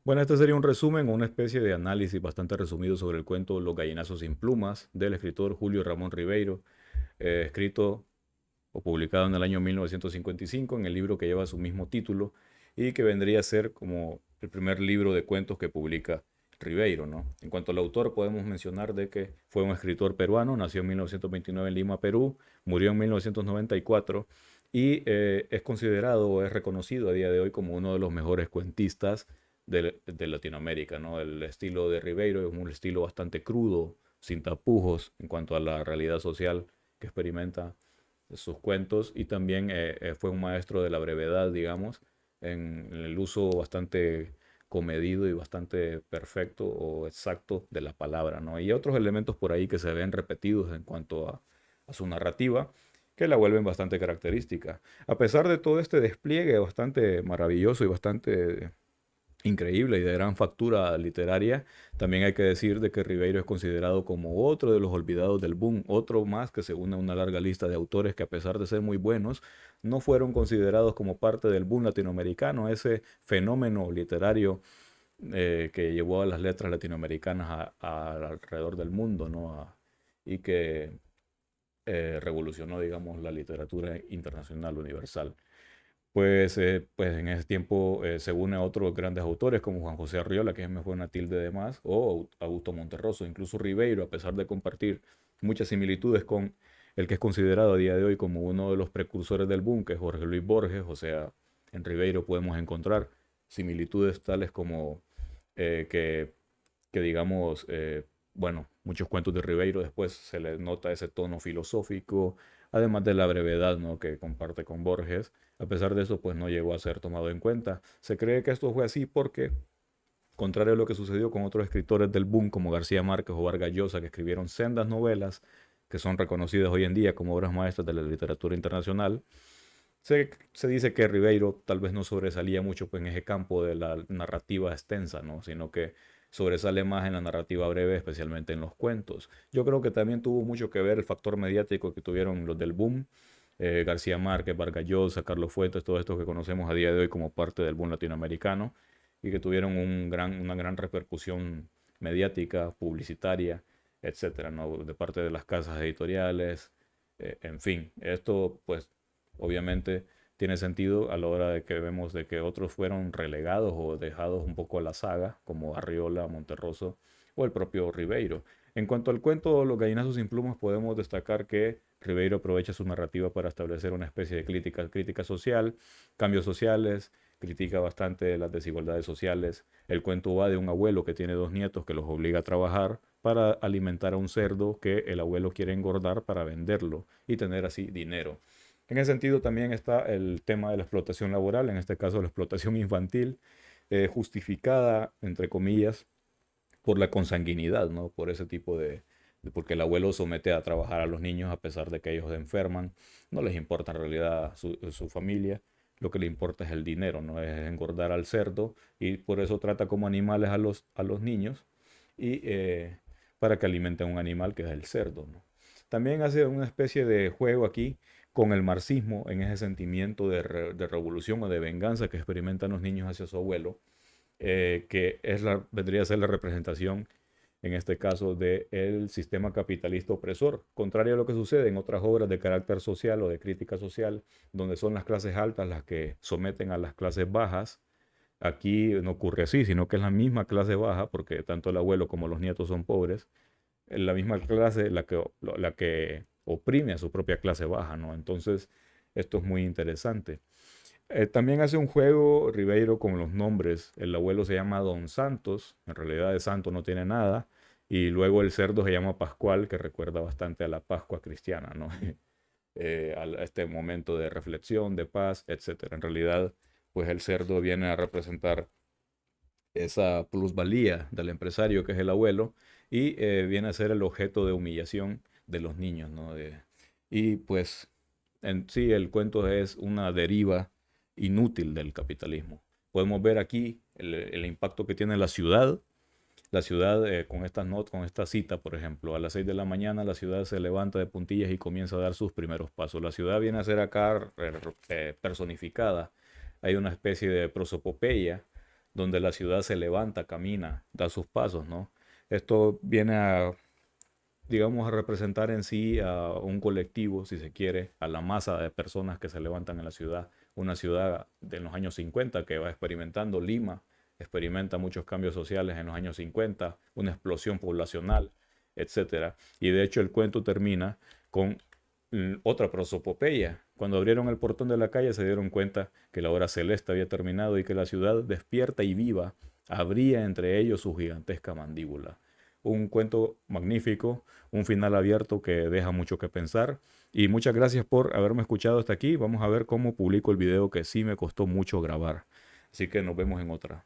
Bueno, este sería un resumen o una especie de análisis bastante resumido sobre el cuento Los gallinazos sin plumas del escritor Julio Ramón Ribeiro, escrito o publicado en el año 1955 en el libro que lleva su mismo título y que vendría a ser como el primer libro de cuentos que publica Ribeiro, ¿no? En cuanto al autor, podemos mencionar de que fue un escritor peruano, nació en 1929 en Lima, Perú, murió en 1994 y es considerado o es reconocido a día de hoy como uno de los mejores cuentistas de Latinoamérica, ¿no? El estilo de Ribeiro es un estilo bastante crudo, sin tapujos en cuanto a la realidad social que experimenta sus cuentos y también fue un maestro de la brevedad, digamos, en el uso bastante comedido y bastante perfecto o exacto de la palabra, ¿no? Y otros elementos por ahí que se ven repetidos en cuanto a su narrativa que la vuelven bastante característica. A pesar de todo este despliegue bastante maravilloso y bastante increíble y de gran factura literaria, también hay que decir de que Ribeiro es considerado como otro de los olvidados del boom, otro más que se une a una larga lista de autores que a pesar de ser muy buenos, no fueron considerados como parte del boom latinoamericano, ese fenómeno literario que llevó a las letras latinoamericanas alrededor del mundo, ¿no? Y que revolucionó, digamos, la literatura internacional universal. Pues en ese tiempo se une a otros grandes autores como Juan José Arriola, que me fue una tilde de más, o Augusto Monterroso, incluso Ribeiro, a pesar de compartir muchas similitudes con el que es considerado a día de hoy como uno de los precursores del boom, que es Jorge Luis Borges. O sea, en Ribeiro podemos encontrar similitudes tales como eh, que, que digamos, bueno, muchos cuentos de Ribeiro después se le nota ese tono filosófico, además de la brevedad, ¿no?, que comparte con Borges. A pesar de eso, pues no llegó a ser tomado en cuenta. Se cree que esto fue así porque, contrario a lo que sucedió con otros escritores del boom como García Márquez o Vargas Llosa, que escribieron sendas novelas que son reconocidas hoy en día como obras maestras de la literatura internacional, se dice que Ribeiro tal vez no sobresalía mucho pues, en ese campo de la narrativa extensa, ¿no? Sino que sobresale más en la narrativa breve, especialmente en los cuentos. Yo creo que también tuvo mucho que ver el factor mediático que tuvieron los del boom, García Márquez, Vargas Llosa, Carlos Fuentes, todos estos que conocemos a día de hoy como parte del boom latinoamericano y que tuvieron una gran repercusión mediática, publicitaria, etcétera, ¿no? De parte de las casas editoriales, en fin, esto pues obviamente tiene sentido a la hora de que vemos de que otros fueron relegados o dejados un poco a la saga, como Arriola, Monterroso o el propio Ribeiro. En cuanto al cuento Los gallinazos sin plumas, podemos destacar que Ribeiro aprovecha su narrativa para establecer una especie de crítica social, cambios sociales, critica bastante las desigualdades sociales. El cuento va de un abuelo que tiene dos nietos que los obliga a trabajar para alimentar a un cerdo que el abuelo quiere engordar para venderlo y tener así dinero. En ese sentido también está el tema de la explotación laboral, en este caso la explotación infantil, justificada, entre comillas, por la consanguinidad, ¿no? Por ese tipo porque el abuelo somete a trabajar a los niños a pesar de que ellos se enferman, no les importa en realidad su familia, lo que le importa es el dinero, ¿no? Es engordar al cerdo y por eso trata como animales a los niños y para que alimenten un animal que es el cerdo, ¿no? También hace una especie de juego aquí con el marxismo en ese sentimiento de revolución o de venganza que experimentan los niños hacia su abuelo, que vendría a ser la representación, en este caso, del sistema capitalista opresor, contrario a lo que sucede en otras obras de carácter social o de crítica social, donde son las clases altas las que someten a las clases bajas. Aquí no ocurre así, sino que es la misma clase baja, porque tanto el abuelo como los nietos son pobres, es la misma clase la que oprime a su propia clase baja, ¿no? Entonces, esto es muy interesante. También hace un juego Ribeiro con los nombres. El abuelo se llama Don Santos, en realidad de santo no tiene nada. Y luego el cerdo se llama Pascual, que recuerda bastante a la Pascua cristiana, ¿no? A este momento de reflexión, de paz, etcétera. En realidad, pues el cerdo viene a representar esa plusvalía del empresario que es el abuelo y viene a ser el objeto de humillación de los niños, ¿no? Y pues en sí el cuento es una deriva inútil del capitalismo. Podemos ver aquí el impacto que tiene la ciudad con estas notas, con esta cita, por ejemplo, a las 6 de la mañana la ciudad se levanta de puntillas y comienza a dar sus primeros pasos. La ciudad viene a ser acá personificada. Hay una especie de prosopopeya donde la ciudad se levanta, camina, da sus pasos, ¿no? Esto viene a, digamos, a representar en sí a un colectivo, si se quiere, a la masa de personas que se levantan en la ciudad, una ciudad de los años 50 que va experimentando. Lima experimenta muchos cambios sociales en los años 50, una explosión poblacional, etcétera. Y de hecho el cuento termina con otra prosopopeya. Cuando abrieron el portón de la calle se dieron cuenta que la hora celeste había terminado y que la ciudad despierta y viva abría entre ellos su gigantesca mandíbula. Un cuento magnífico, un final abierto que deja mucho que pensar. Y muchas gracias por haberme escuchado hasta aquí. Vamos a ver cómo publico el video que sí me costó mucho grabar. Así que nos vemos en otra.